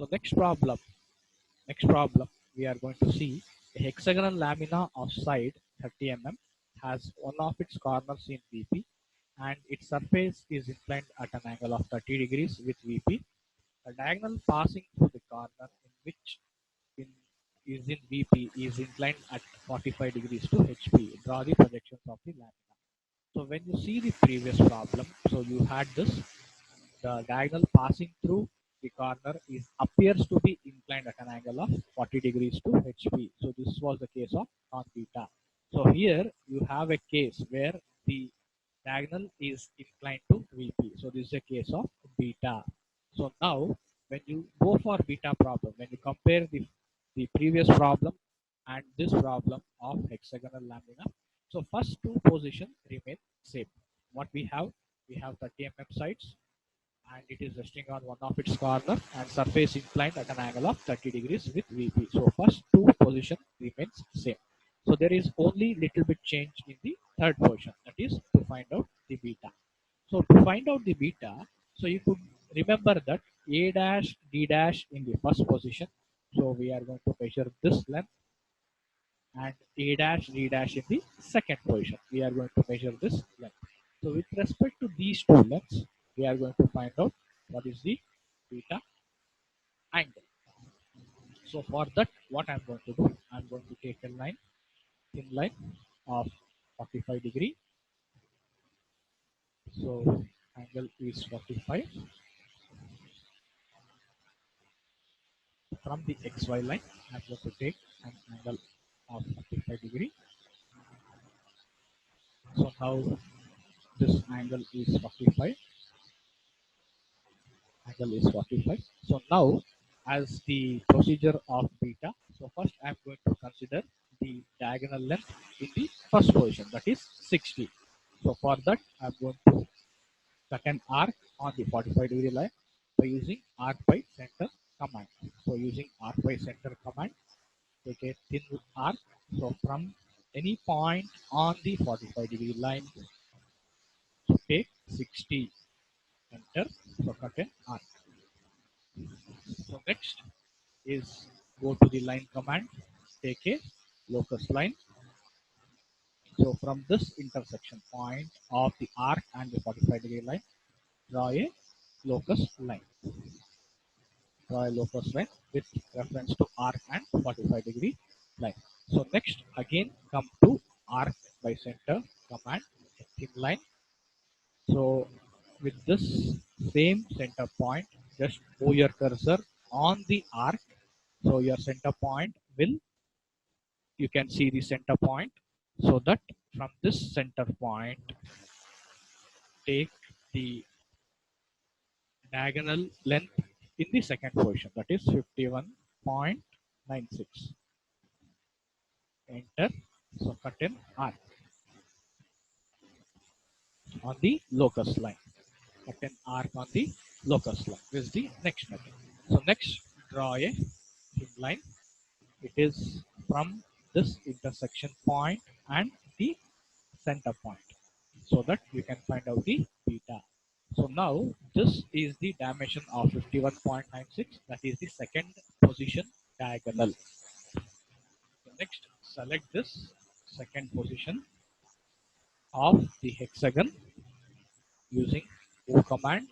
So next problem we are going to see a hexagonal lamina of side 30 mm has one of its corners in VP and its surface is inclined at an angle of 30 degrees with VP. A diagonal passing through the corner in which in, is in VP is inclined at 45 degrees to HP. Draw the projections of the lamina. So when you see the previous problem, so you had this, the diagonal passing through the corner is appears to be inclined at an angle of 40 degrees to HP. So this was the case of non beta. So here you have a case where the diagonal is inclined to VP. So this is a case of beta. So now when you go for beta problem, when you compare the previous problem and this problem of hexagonal lamina, so first two positions remain same. What we have 30 mm sides and it is resting on one of its corner and surface inclined at an angle of 30 degrees with VP. So first two position remains same. So there is only little bit change in the third position, that is to find out the beta. So to find out the beta, so you could remember that A dash D dash in the first position. So we are going to measure this length and A dash D dash in the second position. We are going to measure this length. So with respect to these two lengths, we are going to find out what is the beta angle. So for that, what I'm going to do, I'm going to take a line, thin line of 45 degree. So angle is 45 from the XY line. I'm going to take an angle of 45 degree. So now this angle is 45. Angle is 45. So now as the procedure of beta, so first I'm going to consider the diagonal length in the first position, that is 60. So for that I'm going to cut an arc on the 45 degree line by using arc by center command. So using arc by center command, take a thin arc. So from any point on the 45 degree line, so take 60, enter, so cut an arc. So next is go to the line command, take a locus line. So from this intersection point of the arc and the 45 degree line, draw a locus line. Draw a locus line with reference to arc and 45 degree line. So next again come to arc by center command, a thin line. So with this same center point, just move your cursor on the arc. So your center point will, you can see the center point, so that from this center point take the diagonal length in the second position, that is 51.96. Enter. So cut an arc on the locus line. Cut an arc on the locus line. This is the next method. So next, draw a thin line. It is from this intersection point and the center point, so that you can find out the beta. So now this is the dimension of 51.96, that is the second position diagonal. So next select this second position of the hexagon using O command,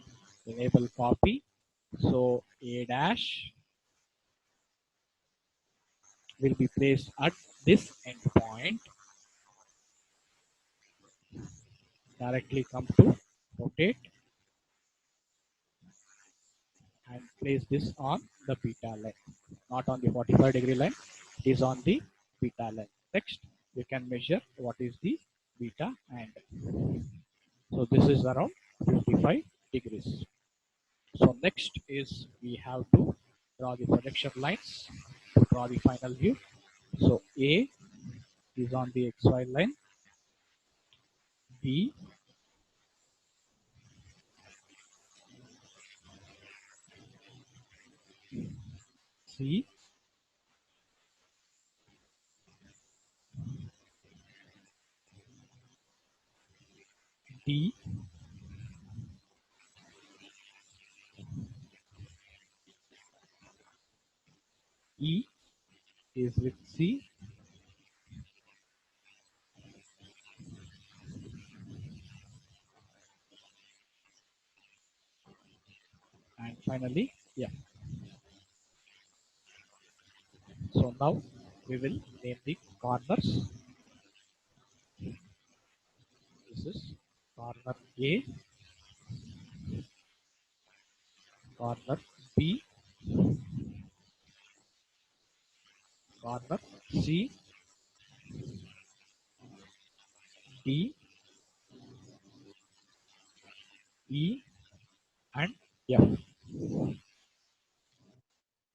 enable copy. So A dash will be placed at this endpoint. Directly come to rotate and place this on the beta line, not on the 45 degree line, it is on the beta line. Next, you can measure what is the beta angle. So this is around 55 degrees. So next is we have to draw the projection lines to draw the final view. So A is on the XY line, B, C, D, E is with C, and finally F. So now we will name the corners. This is corner A, corner B, corner C, D, E, and F.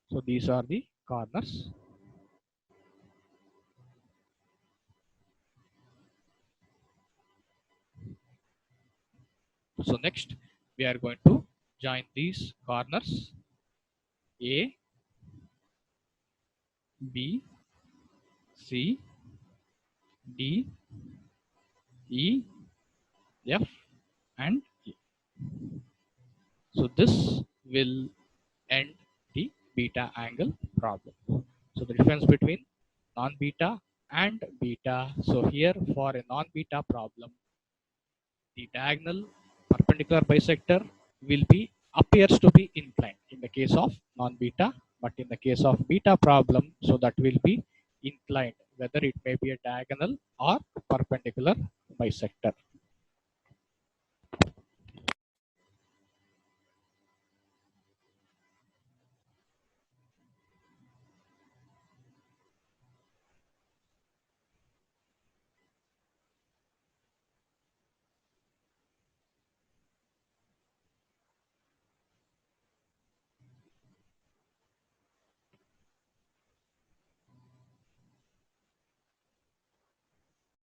So these are the corners. So next we are going to join these corners A, B, C, D, E, F, and E. So this will end the beta angle problem. So the difference between non-beta and beta. So here for a non-beta problem, the diagonal perpendicular bisector will be appears to be inclined in the case of non-beta, but in the case of beta problem, so that will be inclined, whether it may be a diagonal or perpendicular bisector.